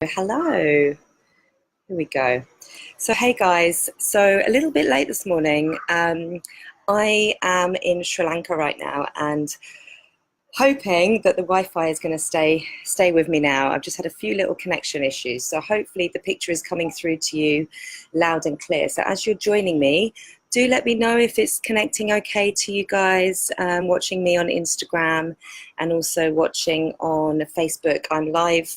Hello, here we go. So, hey guys, so a little bit late this morning. I am in Sri Lanka right now and hoping that the Wi-Fi is going to stay with me now. I've just had a few little connection issues, so hopefully the picture is coming through to you loud and clear. So as you're joining me, do let me know if it's connecting okay to you guys watching me on Instagram and also watching on Facebook. I'm live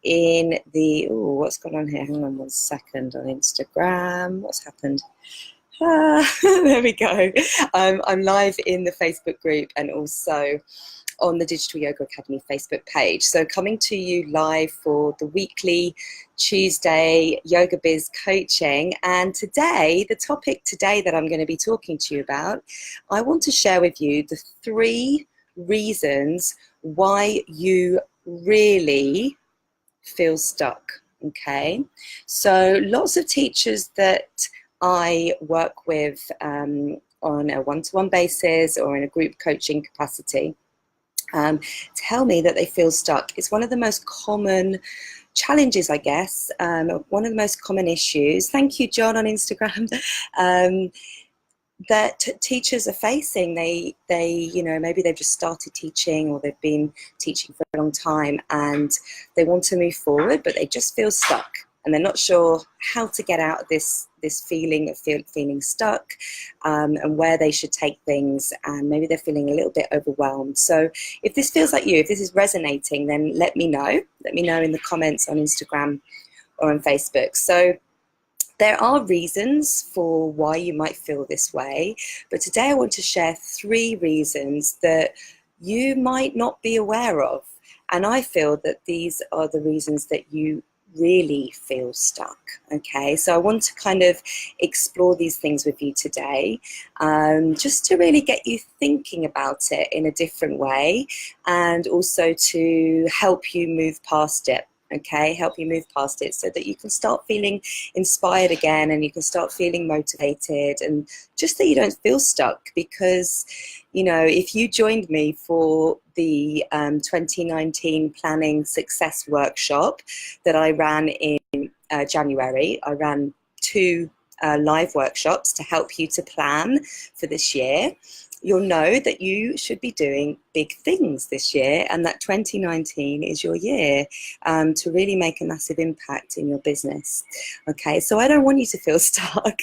in the, oh, what's going on here? Hang on 1 second on Instagram. What's happened? There we go. I'm live in the Facebook group and also on the Digital Yoga Academy Facebook page. So coming to you live for the weekly Tuesday Yoga Biz coaching. And today, the topic today that I'm going to be talking to you about, I want to share with you the 3 reasons why you really feel stuck. Okay, so lots of teachers that I work with on a one-to-one basis or in a group coaching capacity tell me that they feel stuck. It's one of the most common challenges, I guess, one of the most common issues. Thank you, John, on Instagram. That teachers are facing. They maybe they've just started teaching or they've been teaching for a long time and they want to move forward, but they just feel stuck and they're not sure how to get out of this feeling of feeling stuck and where they should take things, and maybe they're feeling a little bit overwhelmed. So if this feels like you, if this is resonating, then let me know in the comments on Instagram or on Facebook. So there are reasons for why you might feel this way, but today I want to share 3 reasons that you might not be aware of. And I feel that these are the reasons that you really feel stuck. Okay, so I want to kind of explore these things with you today, just to really get you thinking about it in a different way and also to help you move past it. Okay, help you move past it so that you can start feeling inspired again and you can start feeling motivated and just that you don't feel stuck. Because, you know, if you joined me for the 2019 Planning Success Workshop that I ran in January, I ran 2 live workshops to help you to plan for this year. You'll know that you should be doing big things this year and that 2019 is your year to really make a massive impact in your business. Okay, so I don't want you to feel stuck.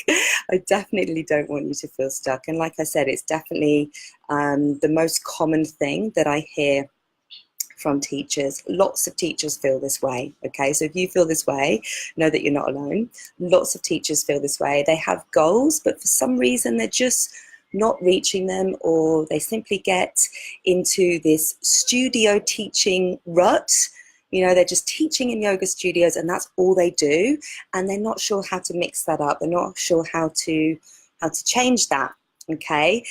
I definitely don't want you to feel stuck. And like I said, it's definitely the most common thing that I hear from teachers. Lots of teachers feel this way. Okay, so if you feel this way, know that you're not alone. Lots of teachers feel this way. They have goals, but for some reason they're just not reaching them, or they simply get into this studio teaching rut. You know, they're just teaching in yoga studios and that's all they do, and they're not sure how to mix that up. They're not sure how to change that. Okay,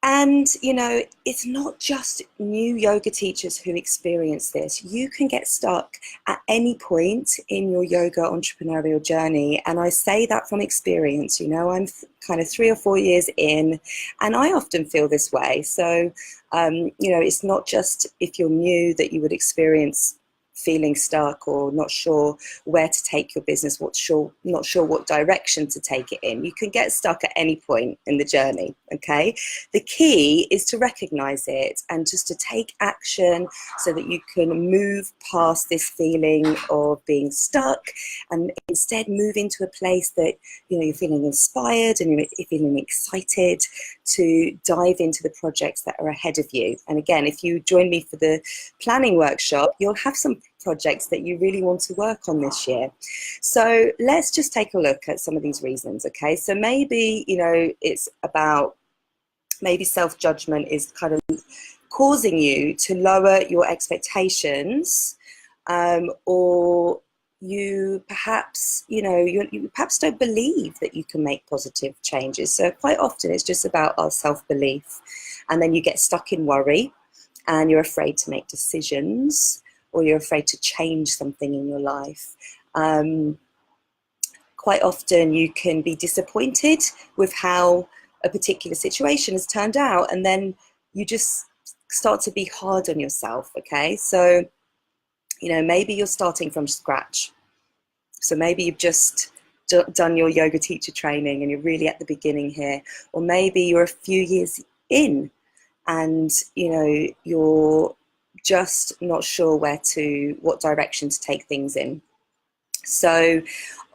and, you know, it's not just new yoga teachers who experience this. You can get stuck at any point in your yoga entrepreneurial journey. And I say that from experience. You know, I'm kind of 3 or 4 years in, and I often feel this way. So, you know, it's not just if you're new that you would experience feeling stuck or not sure where to take your business, not sure what direction to take it in. You can get stuck at any point in the journey. Okay, the key is to recognize it and just to take action so that you can move past this feeling of being stuck and instead move into a place that, you know, you're feeling inspired and you're feeling excited to dive into the projects that are ahead of you. And again, if you join me for the planning workshop, you'll have some projects that you really want to work on this year. So let's just take a look at some of these reasons. Okay, so maybe, you know, it's about, maybe self-judgment is kind of causing you to lower your expectations, or you perhaps, you know, you perhaps don't believe that you can make positive changes. So quite often it's just about our self-belief, and then you get stuck in worry and you're afraid to make decisions, or you're afraid to change something in your life. Quite often you can be disappointed with how a particular situation has turned out, and then you just start to be hard on yourself. Okay, so You know, maybe you're starting from scratch. So maybe you've just done your yoga teacher training and you're really at the beginning here. Or maybe you're a few years in and, you know, you're just not sure what direction to take things in. So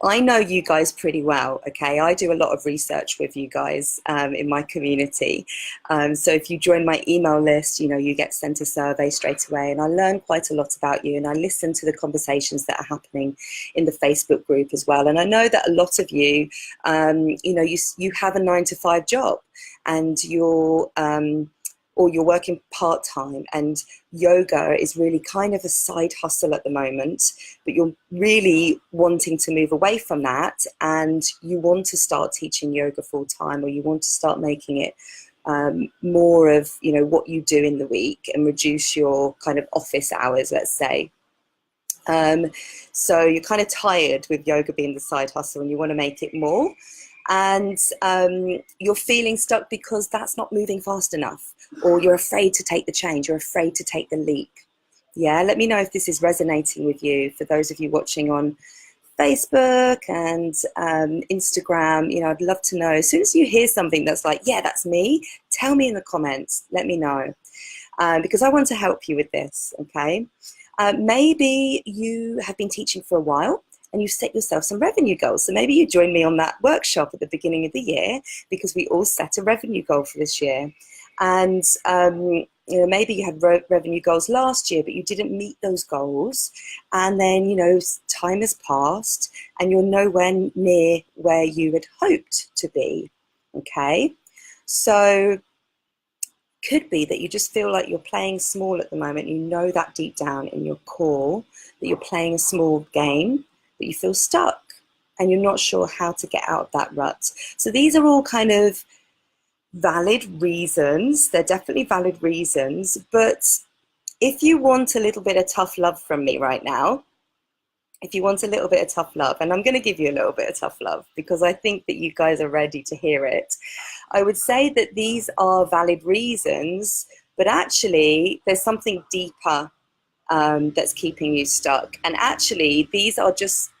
I know you guys pretty well, okay? I do a lot of research with you guys in my community. So if you join my email list, you know, you get sent a survey straight away, and I learn quite a lot about you, and I listen to the conversations that are happening in the Facebook group as well. And I know that a lot of you, you know, you have a 9-to-5 job, and you're working part-time, and yoga is really kind of a side hustle at the moment, but you're really wanting to move away from that, and you want to start teaching yoga full-time, or you want to start making it more of, you know, what you do in the week and reduce your kind of office hours, let's say. So you're kind of tired with yoga being the side hustle and you want to make it more. And you're feeling stuck because that's not moving fast enough, or you're afraid to take the change, you're afraid to take the leap. Yeah, let me know if this is resonating with you. For those of you watching on Facebook and Instagram, you know, I'd love to know. As soon as you hear something that's like, yeah, that's me, tell me in the comments, let me know, because I want to help you with this, okay? Maybe you have been teaching for a while and you set yourself some revenue goals. So maybe you join me on that workshop at the beginning of the year, because we all set a revenue goal for this year. And you know, maybe you had revenue goals last year, but you didn't meet those goals. And then, you know, time has passed and you're nowhere near where you had hoped to be, okay? So could be that you just feel like you're playing small at the moment. You know that deep down in your core that you're playing a small game, but you feel stuck and you're not sure how to get out of that rut. So these are all kind of valid reasons. They're definitely valid reasons. But if you want a little bit of tough love from me right now, if you want a little bit of tough love, and I'm going to give you a little bit of tough love because I think that you guys are ready to hear it, I would say that these are valid reasons, but actually there's something deeper that's keeping you stuck. And actually, these are just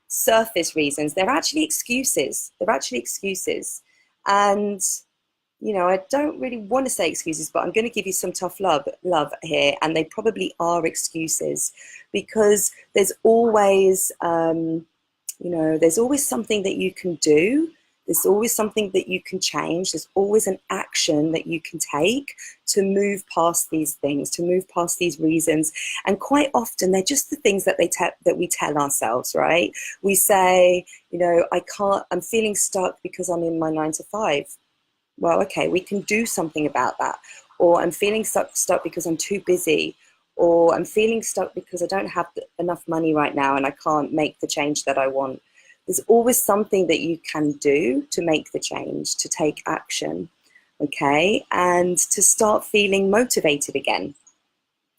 surface reasons. They're actually excuses. They're actually excuses. And, you know, I don't really want to say excuses, but I'm going to give you some tough love here. And they probably are excuses, because there's always, you know, there's always something that you can do. There's always something that you can change. There's always an action that you can take to move past these things, to move past these reasons. And quite often they're just the things that we tell ourselves, right? We say, you know, I'm feeling stuck because I'm in my 9-to-5. Well, okay, we can do something about that. Or I'm feeling stuck because I'm too busy. Or I'm feeling stuck because I don't have enough money right now and I can't make the change that I want. There's always something that you can do to make the change, to take action, okay, and to start feeling motivated again.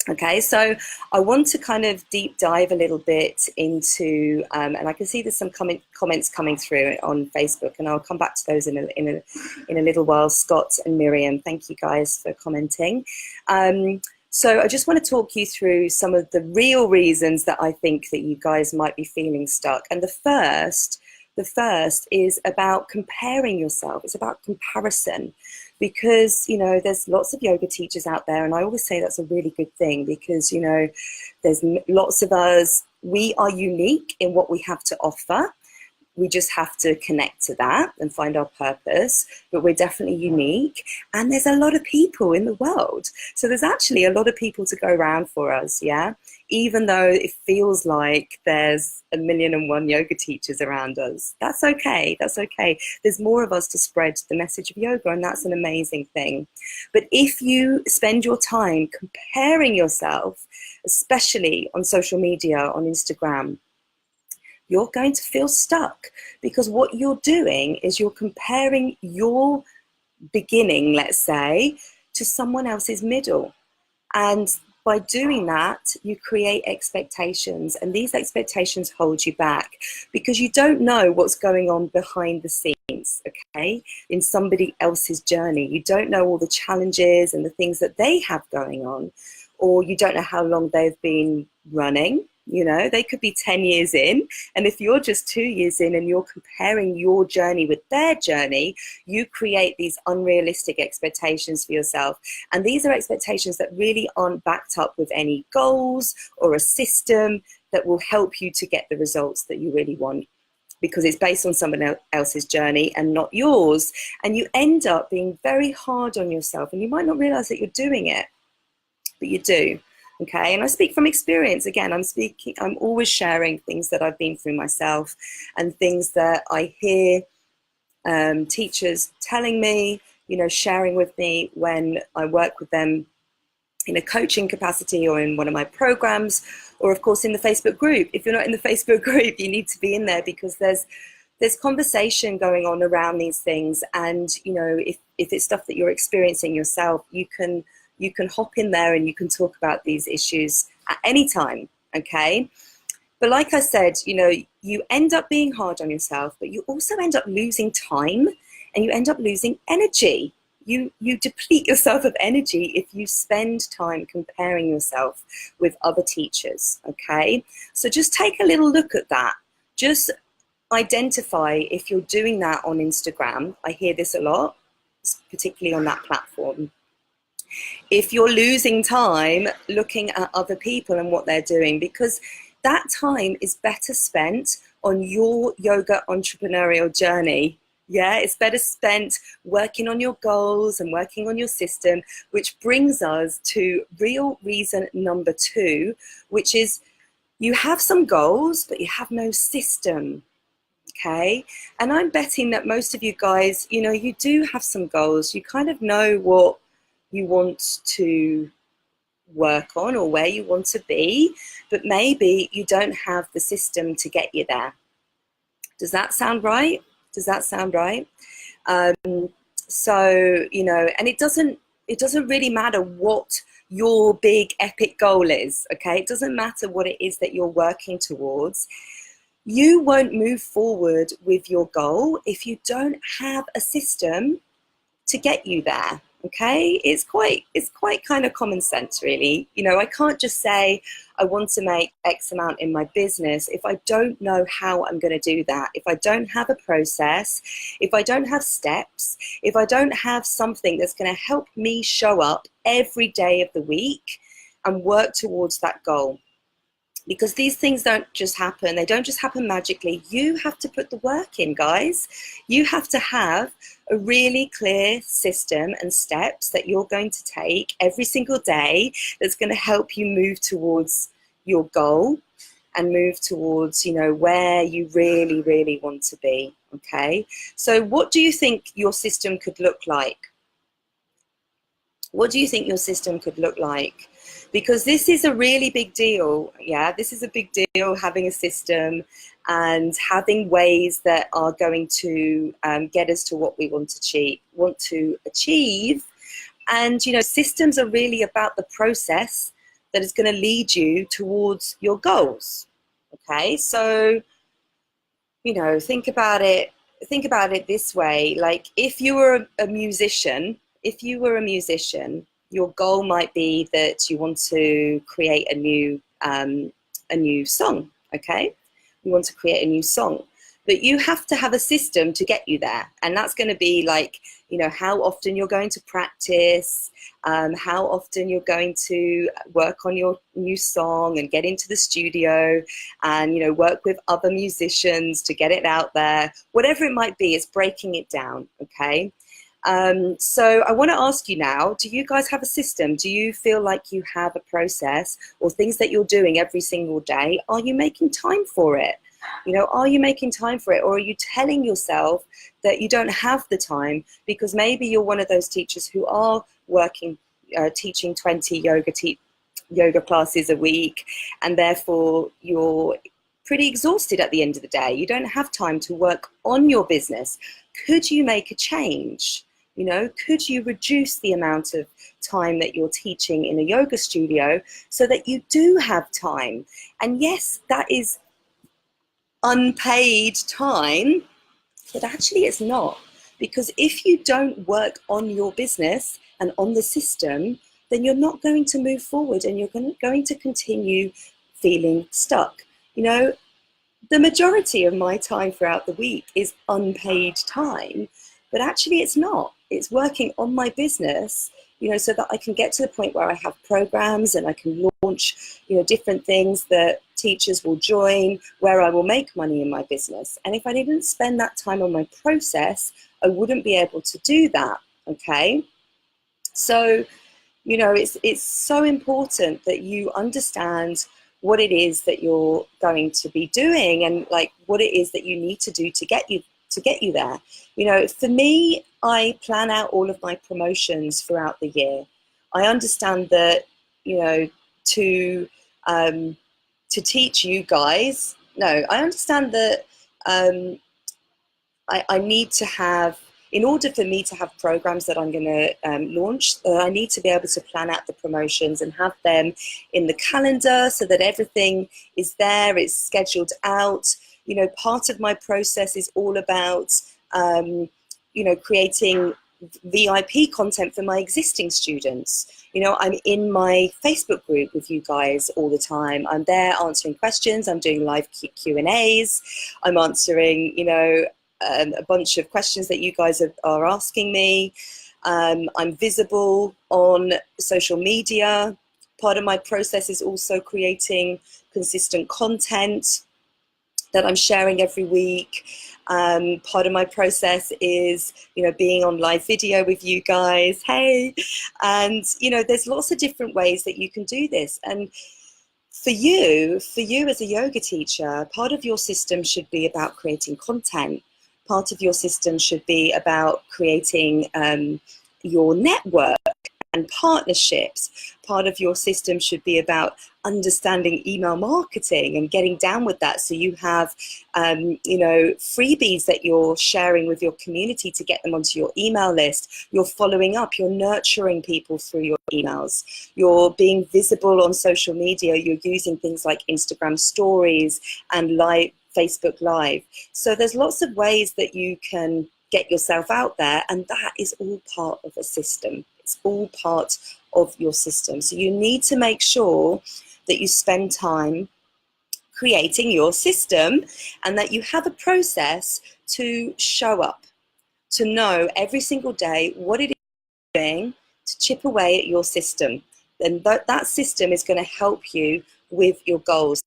Okay, so I want to kind of deep dive a little bit into, and I can see there's some comments coming through on Facebook, and I'll come back to those in a little while. Scott and Miriam, thank you guys for commenting. So I just want to talk you through some of the real reasons that I think that you guys might be feeling stuck. And the first is about comparing yourself. It's about comparison, because, you know, there's lots of yoga teachers out there, and I always say that's a really good thing, because, you know, there's lots of us. We are unique in what we have to offer. We just have to connect to that and find our purpose, but we're definitely unique. And there's a lot of people in the world. So there's actually a lot of people to go around for us, yeah? Even though it feels like there's 1,000,001 yoga teachers around us. That's okay, that's okay. There's more of us to spread the message of yoga, and that's an amazing thing. But if you spend your time comparing yourself, especially on social media, on Instagram, you're going to feel stuck, because what you're doing is you're comparing your beginning, let's say, to someone else's middle. And by doing that, you create expectations, and these expectations hold you back, because you don't know what's going on behind the scenes, okay, in somebody else's journey. You don't know all the challenges and the things that they have going on, or you don't know how long they've been running. You know, they could be 10 years in, and if you're just 2 years in and you're comparing your journey with their journey, you create these unrealistic expectations for yourself. And these are expectations that really aren't backed up with any goals or a system that will help you to get the results that you really want, because it's based on someone else's journey and not yours. And you end up being very hard on yourself, and you might not realize that you're doing it, but you do. Okay, and I speak from experience. Again, I'm always sharing things that I've been through myself and things that I hear teachers telling me, you know, sharing with me when I work with them in a coaching capacity or in one of my programs, or of course in the Facebook group. If you're not in the Facebook group, you need to be in there, because there's conversation going on around these things. And, you know, if it's stuff that you're experiencing yourself, you can hop in there and you can talk about these issues at any time, okay? But like I said, you know, you end up being hard on yourself, but you also end up losing time, and you end up losing energy. You deplete yourself of energy if you spend time comparing yourself with other teachers, okay? So just take a little look at that. Just identify if you're doing that on Instagram. I hear this a lot, particularly on that platform. If you're losing time looking at other people and what they're doing, because that time is better spent on your yoga entrepreneurial journey. Yeah, it's better spent working on your goals and working on your system, which brings us to real reason number 2, which is you have some goals, but you have no system. Okay, and I'm betting that most of you guys, you know, you do have some goals. You kind of know what you want to work on or where you want to be, but maybe you don't have the system to get you there. Does that sound right? Does that sound right? So, you know, and it doesn't really matter what your big epic goal is, okay? It doesn't matter what it is that you're working towards. You won't move forward with your goal if you don't have a system to get you there. Okay, it's quite kind of common sense, really. You know, I can't just say I want to make X amount in my business if I don't know how I'm going to do that, if I don't have a process, if I don't have steps, if I don't have something that's going to help me show up every day of the week and work towards that goal. Because these things don't just happen. They don't just happen magically. You have to put the work in, guys. You have to have a really clear system and steps that you're going to take every single day that's going to help you move towards your goal and move towards, you know, where you really, really want to be, okay? So what do you think your system could look like? What do you think your system could look like? Because this is a really big deal. Yeah, this is a big deal, having a system and having ways that are going to get us to what we want to achieve. And, you know, systems are really about the process that is going to lead you towards your goals. Okay, so, you know, think about it this way. Like, if you were a musician, your goal might be that you want to create a new song, okay? You want to create a new song, but you have to have a system to get you there. And that's going to be like, you know, how often you're going to practice, how often you're going to work on your new song and get into the studio and, you know, work with other musicians to get it out there. Whatever it might be, it's breaking it down, okay? So I want to ask you now, do you guys have a system? Do you feel like you have a process or things that you're doing every single day? Are you making time for it? You know, are you making time for it? Or are you telling yourself that you don't have the time because maybe you're one of those teachers who are working, teaching 20 yoga classes a week, and therefore you're pretty exhausted at the end of the day. You don't have time to work on your business. Could you make a change? You know, could you reduce the amount of time that you're teaching in a yoga studio so that you do have time? And yes, that is unpaid time, but actually it's not. Because if you don't work on your business and on the system, then you're not going to move forward and you're going to continue feeling stuck. You know, the majority of my time throughout the week is unpaid time, but actually it's not. It's working on my business, you know, so that I can get to the point where I have programs and I can launch, you know, different things that teachers will join, where I will make money in my business. And if I didn't spend that time on my process, I wouldn't be able to do that, okay? So, you know, it's so important that you understand what it is that you're going to be doing and like what it is that you need to do to get you there. You know, for me, I plan out all of my promotions throughout the year. I understand that, you know, to teach you guys, no, I understand that I need to have, in order for me to have programs that I'm going to launch, I need to be able to plan out the promotions and have them in the calendar so that everything is there, it's scheduled out. You know, part of my process is all about, you know, creating VIP content for my existing students. You know, I'm in my Facebook group with you guys all the time. I'm there answering questions. I'm doing live Q&As. I'm answering, you know, a bunch of questions that you guys are asking me. I'm visible on social media. Part of my process is also creating consistent content that I'm sharing every week. Part of my process is, you know, being on live video with you guys. Hey, and you know, there's lots of different ways that you can do this. And for you as a yoga teacher, part of your system should be about creating content. Part of your system should be about creating your network and partnerships. Part of your system should be about understanding email marketing and getting down with that, so you have you know, freebies that you're sharing with your community to get them onto your email list. You're following up, you're nurturing people through your emails, you're being visible on social media, you're using things like Instagram stories and live Facebook Live. So there's lots of ways that you can get yourself out there, and that is all part of a system. It's all part of your system. So you need to make sure that you spend time creating your system and that you have a process to show up, to know every single day what it is you're doing to chip away at your system. Then that system is going to help you with your goals.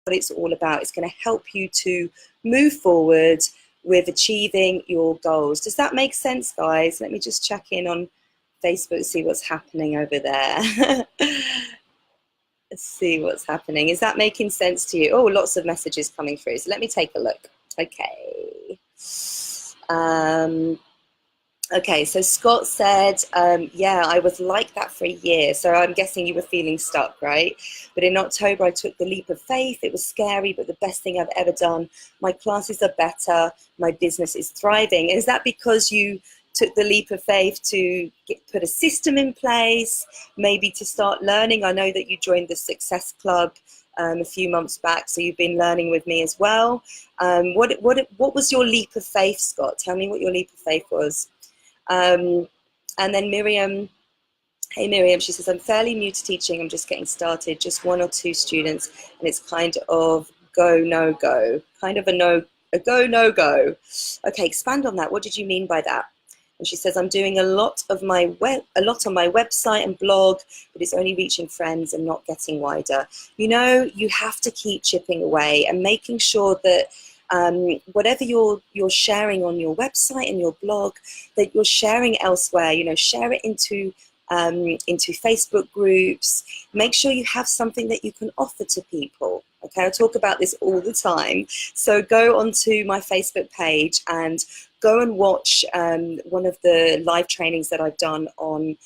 What it's all about. It's going to help you to move forward with achieving your goals. Does that make sense, guys? Let me just check in on Facebook, see what's happening over there. Let's see what's happening. Is that making sense to you? Oh, lots of messages coming through. So let me take a look. Okay. Okay, so Scott said, yeah, I was like that for a year. So I'm guessing you were feeling stuck, right? But in October, I took the leap of faith. It was scary, but the best thing I've ever done. My classes are better. My business is thriving. Is that because you took the leap of faith to put a system in place, maybe to start learning? I know that you joined the Success Club a few months back, so you've been learning with me as well. What was your leap of faith, Scott? Tell me what your leap of faith was. And then Miriam, hey Miriam, she says, I'm fairly new to teaching, I'm just getting started, just 1 or 2 students, and it's kind of go, no go, kind of a go, no go. Okay, expand on that. What did you mean by that? And she says, I'm doing a lot on my website and blog, but it's only reaching friends and not getting wider. You know, you have to keep chipping away and making sure that whatever you're sharing on your website and your blog, that you're sharing elsewhere. You know, share it into Facebook groups. Make sure you have something that you can offer to people. Okay, I talk about this all the time. So go onto my Facebook page and go and watch one of the live trainings that I've done on,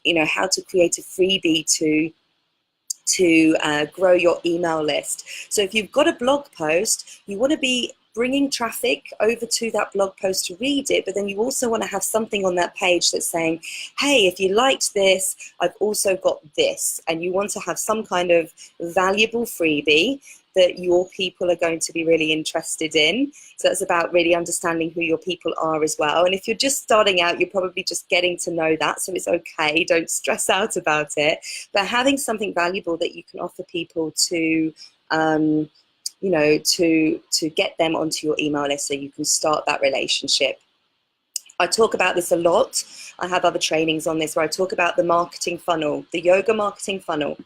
you know, how to create a freebie to grow your email list. So if you've got a blog post, you want to be bringing traffic over to that blog post to read it, but then you also want to have something on that page that's saying, hey, if you liked this, I've also got this. And you want to have some kind of valuable freebie that your people are going to be really interested in. So it's about really understanding who your people are as well. And if you're just starting out, you're probably just getting to know that. So it's okay. Don't stress out about it. But having something valuable that you can offer people to, you know, to get them onto your email list so you can start that relationship. I talk about this a lot. I have other trainings on this where I talk about the marketing funnel, the yoga marketing funnel.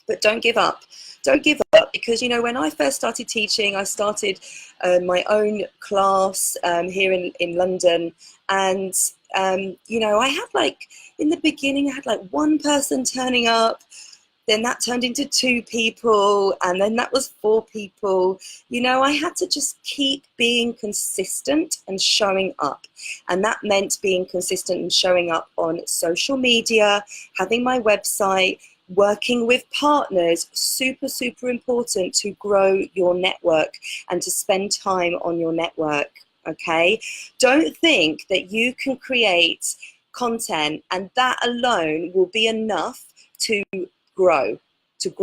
But don't give up. Don't give up, because, you know, when I first started teaching, I started my own class here in London. And, you know, I had like, in the beginning, I had like one person turning up. Then that turned into 2 people, and then that was 4 people. You know, I had to just keep being consistent and showing up. And that meant being consistent and showing up on social media, having my website, working with partners, super, super important to grow your network and to spend time on your network, okay? Don't think that you can create content and that alone will be enough to grow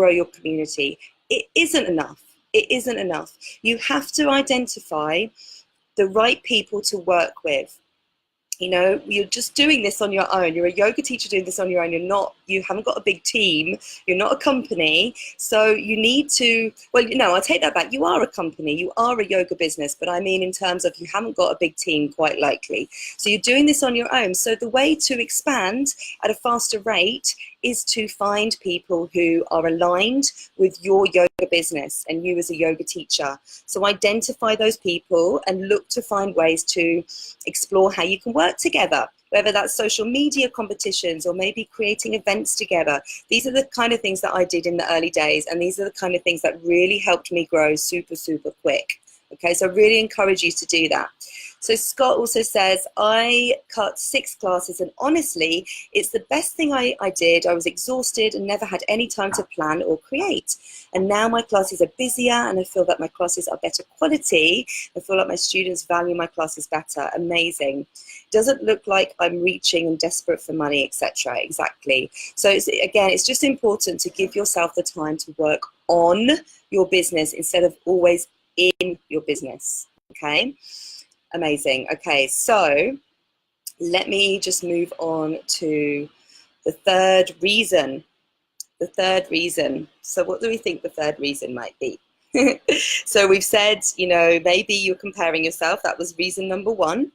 your community. It isn't enough. It isn't enough. You have to identify the right people to work with. You know, you're just doing this on your own. You're a yoga teacher doing this on your own. You haven't got a big team. You're not a company. So you need to, well, you know, I'll take that back. You are a company. You are a yoga business. But I mean, in terms of you haven't got a big team, quite likely. So you're doing this on your own. So the way to expand at a faster rate is to find people who are aligned with your yoga business and you as a yoga teacher. So identify those people and look to find ways to explore how you can work together, whether that's social media competitions or maybe creating events together. These are the kind of things that I did in the early days, and these are the kind of things that really helped me grow super, super quick. Okay, so I really encourage you to do that. So Scott also says, I cut 6 classes and honestly, it's the best thing I did. I was exhausted and never had any time to plan or create. And now my classes are busier and I feel that my classes are better quality. I feel like my students value my classes better. Amazing. Doesn't look like I'm reaching and desperate for money, etc. Exactly. So it's just important to give yourself the time to work on your business instead of always in your business. Okay. Amazing. Okay, so let me just move on to the third reason. The third reason. So what do we think the third reason might be? So we've said, you know, maybe you're comparing yourself. That was reason number 1.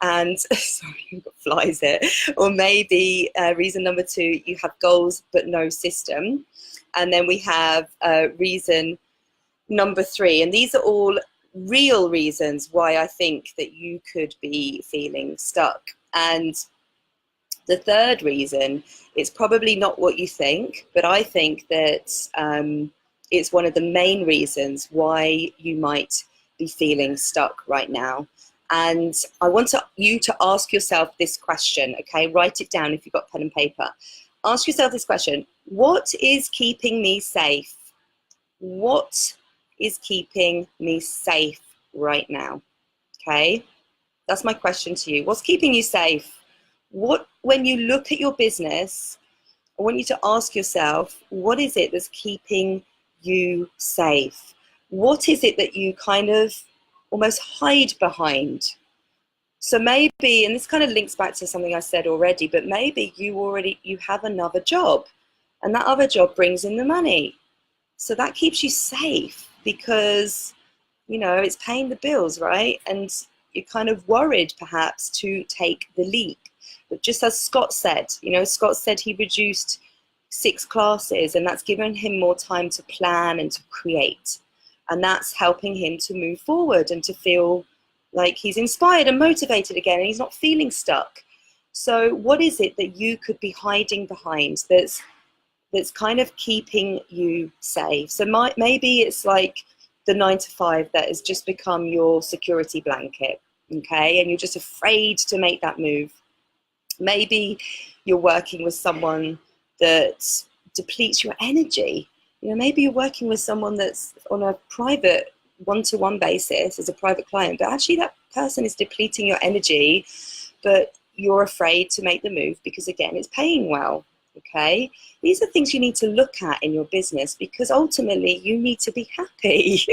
And sorry, you've got flies here. Or maybe reason number 2, you have goals but no system. And then we have reason number 3. And these are all real reasons why I think that you could be feeling stuck. And the third reason is probably not what you think, but I think that it's one of the main reasons why you might be feeling stuck right now. And I want you to ask yourself this question, okay? Write it down if you've got pen and paper. Ask yourself this question: what is keeping me safe? What is keeping me safe right now? Okay, that's my question to you. What's keeping you safe? When you look at your business, I want you to ask yourself, what is it that's keeping you safe? What is it that you kind of almost hide behind? So maybe, and this kind of links back to something I said already, but maybe you have another job and that other job brings in the money. So that keeps you safe because, you know, it's paying the bills, right? And you're kind of worried perhaps to take the leap. But just as Scott said, you know, Scott said he reduced 6 classes and that's given him more time to plan and to create. And that's helping him to move forward and to feel like he's inspired and motivated again and he's not feeling stuck. So what is it that you could be hiding behind that's kind of keeping you safe? So maybe it's like the 9 to 5 that has just become your security blanket, okay? And you're just afraid to make that move. Maybe you're working with someone that depletes your energy. You know, maybe you're working with someone that's on a private one-to-one basis as a private client, but actually that person is depleting your energy, but you're afraid to make the move because, again, it's paying well. Okay, these are things you need to look at in your business, because ultimately you need to be happy.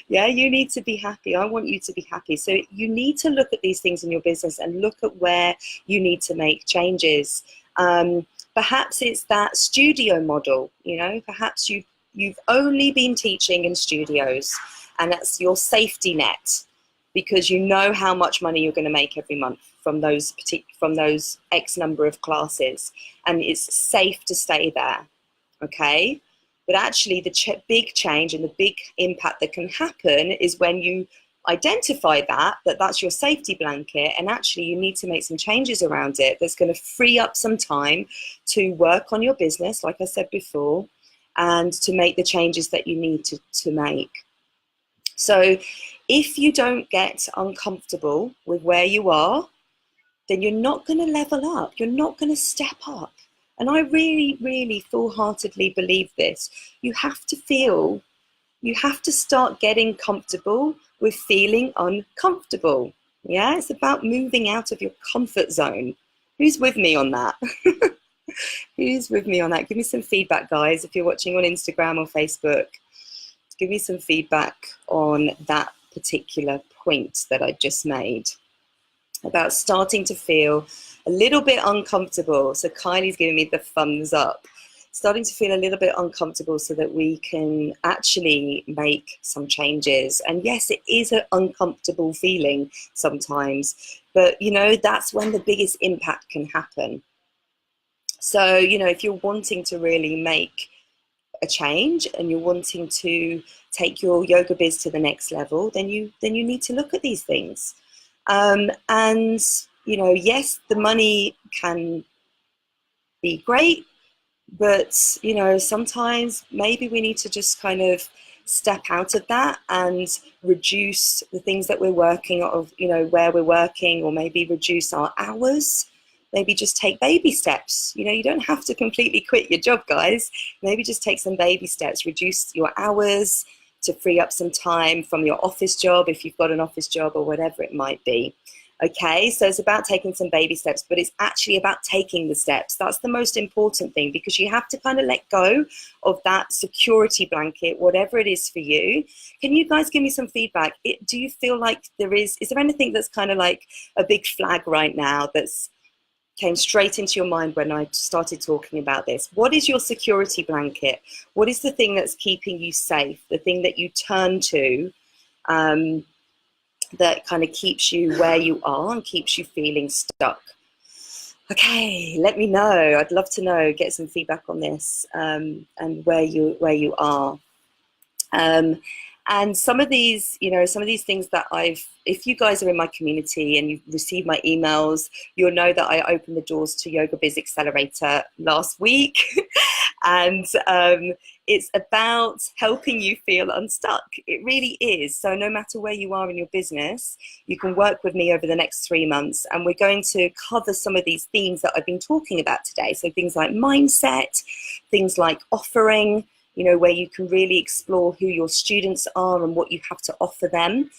Yeah, you need to be happy. I want you to be happy. So you need to look at these things in your business and look at where you need to make changes. Perhaps it's that studio model, you know, perhaps you've only been teaching in studios, and that's your safety net, because you know how much money you're going to make every month from those X number of classes, and it's safe to stay there, okay? But actually the big change and the big impact that can happen is when you identify that's your safety blanket, and actually you need to make some changes around it that's going to free up some time to work on your business, like I said before, and to make the changes that you need to make. So if you don't get uncomfortable with where you are, then you're not going to level up. You're not going to step up. And I really, really full-heartedly believe this. You have to start getting comfortable with feeling uncomfortable. Yeah, it's about moving out of your comfort zone. Who's with me on that? Who's with me on that? Give me some feedback, guys. If you're watching on Instagram or Facebook, give me some feedback on that particular point that I just made about starting to feel a little bit uncomfortable. So Kylie's giving me the thumbs up. Starting to feel a little bit uncomfortable so that we can actually make some changes. And yes, it is an uncomfortable feeling sometimes, but you know, that's when the biggest impact can happen. So, you know, if you're wanting to really make a change and you're wanting to take your yoga biz to the next level, then you need to look at these things. And, you know, yes, the money can be great, but, you know, sometimes maybe we need to just kind of step out of that and reduce the things that we're working on, you know, where we're working, or maybe reduce our hours. Maybe just take baby steps. You know, you don't have to completely quit your job, guys. Maybe just take some baby steps, reduce your hours to free up some time from your office job, if you've got an office job or whatever it might be. Okay, so it's about taking some baby steps, but it's actually about taking the steps. That's the most important thing, because you have to kind of let go of that security blanket, whatever it is for you. Can you guys give me some feedback? Do you feel like is there anything that's kind of like a big flag right now that's came straight into your mind when I started talking about this? What is your security blanket? What is the thing that's keeping you safe? The thing that you turn to, that kind of keeps you where you are and keeps you feeling stuck? Okay, let me know. I'd love to know, get some feedback on this, and where you are. And some of these, you know, some of these things that if you guys are in my community and you've received my emails, you'll know that I opened the doors to Yoga Biz Accelerator last week. And it's about helping you feel unstuck. It really is. So no matter where you are in your business, you can work with me over the next 3 months, and we're going to cover some of these themes that I've been talking about today. So things like mindset, things like offering, you know, where you can really explore who your students are and what you have to offer them.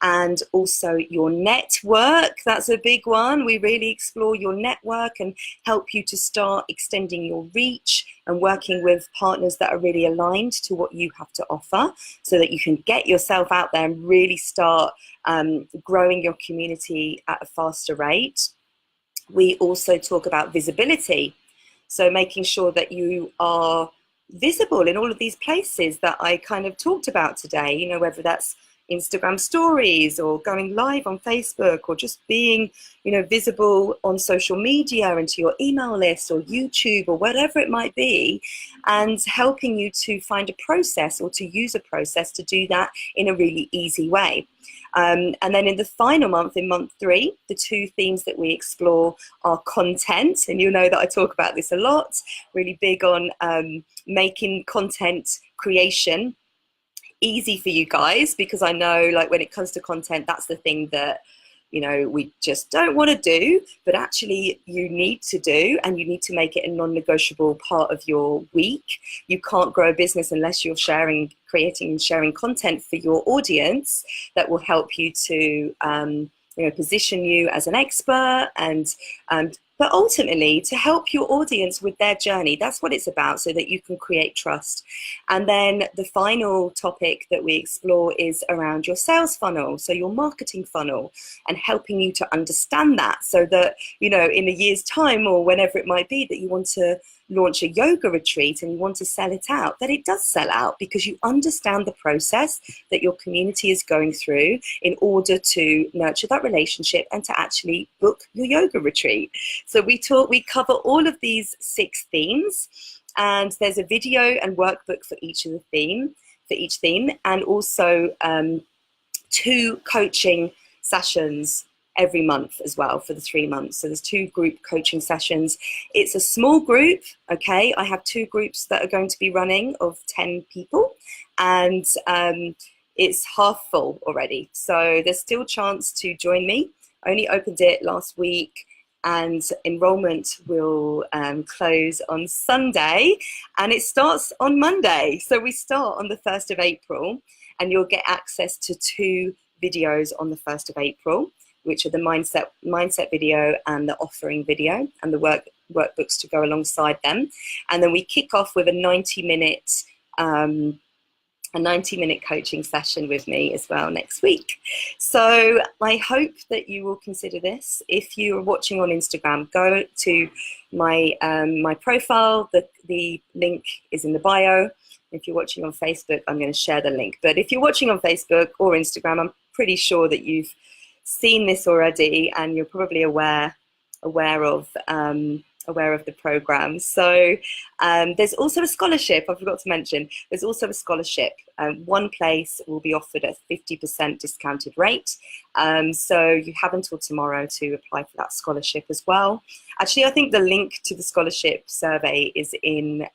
And also your network, that's a big one. We really explore your network and help you to start extending your reach and working with partners that are really aligned to what you have to offer, so that you can get yourself out there and really start growing your community at a faster rate. We also talk about visibility. So making sure that you are visible in all of these places that I kind of talked about today, you know, whether that's Instagram stories or going live on Facebook, or just being, you know, visible on social media and to your email list or YouTube or whatever it might be, and helping you to find a process or to use a process to do that in a really easy way. And then in the final month, in month 3, the 2 themes that we explore are content. And you know that I talk about this a lot, really big on making content creation easy for you guys, because I know, like, when it comes to content, that's the thing that, you know, we just don't want to do, but actually you need to do, and you need to make it a non-negotiable part of your week. You can't grow a business unless you're creating and sharing content for your audience that will help you to, you know, position you as an expert and but ultimately to help your audience with their journey. That's what it's about, so that you can create trust. And then the final topic that we explore is around your sales funnel, so your marketing funnel, and helping you to understand that, so that, you know, in a year's time or whenever it might be that you want to launch a yoga retreat and you want to sell it out, that it does sell out, because you understand the process that your community is going through in order to nurture that relationship and to actually book your yoga retreat. So we cover all of these 6 themes, and there's a video and workbook for each theme, and also 2 coaching sessions every month as well for the 3 months. So there's 2 group coaching sessions. It's a small group, okay? I have 2 groups that are going to be running of 10 people, and it's half full already. So there's still chance to join me. I only opened it last week, and enrollment will close on Sunday, and it starts on Monday. So we start on the 1st of April, and you'll get access to 2 videos on the 1st of April, which are the mindset video and the offering video, and the workbooks to go alongside them. And then we kick off with a 90-minute coaching session with me as well next week. So I hope that you will consider this. If you are watching on Instagram, go to my my profile. The link is in the bio. If you're watching on Facebook, I'm going to share the link. But if you're watching on Facebook or Instagram, I'm pretty sure that you've seen this already, and you're probably aware of the program. So there's also a scholarship. I forgot to mention, there's also a scholarship. One place will be offered at 50% discounted rate. So you have until tomorrow to apply for that scholarship as well. Actually, I think the link to the scholarship survey is in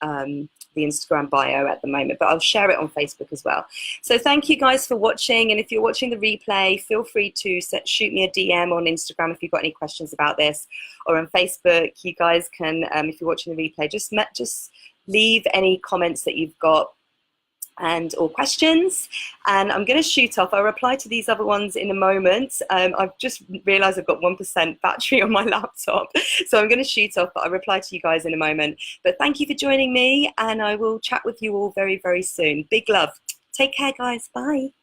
the Instagram bio at the moment, but I'll share it on Facebook as well. So thank you guys for watching, and if you're watching the replay, feel free to shoot me a DM on Instagram if you've got any questions about this, or on Facebook. You guys can, if you're watching the replay, just leave any comments that you've got or questions, and I'm going to shoot off. I'll reply to these other ones in a moment. I've just realized I've got 1% battery on my laptop, so I'm going to shoot off, but I'll reply to you guys in a moment. But thank you for joining me, and I will chat with you all very, very soon. Big love. Take care, guys. Bye.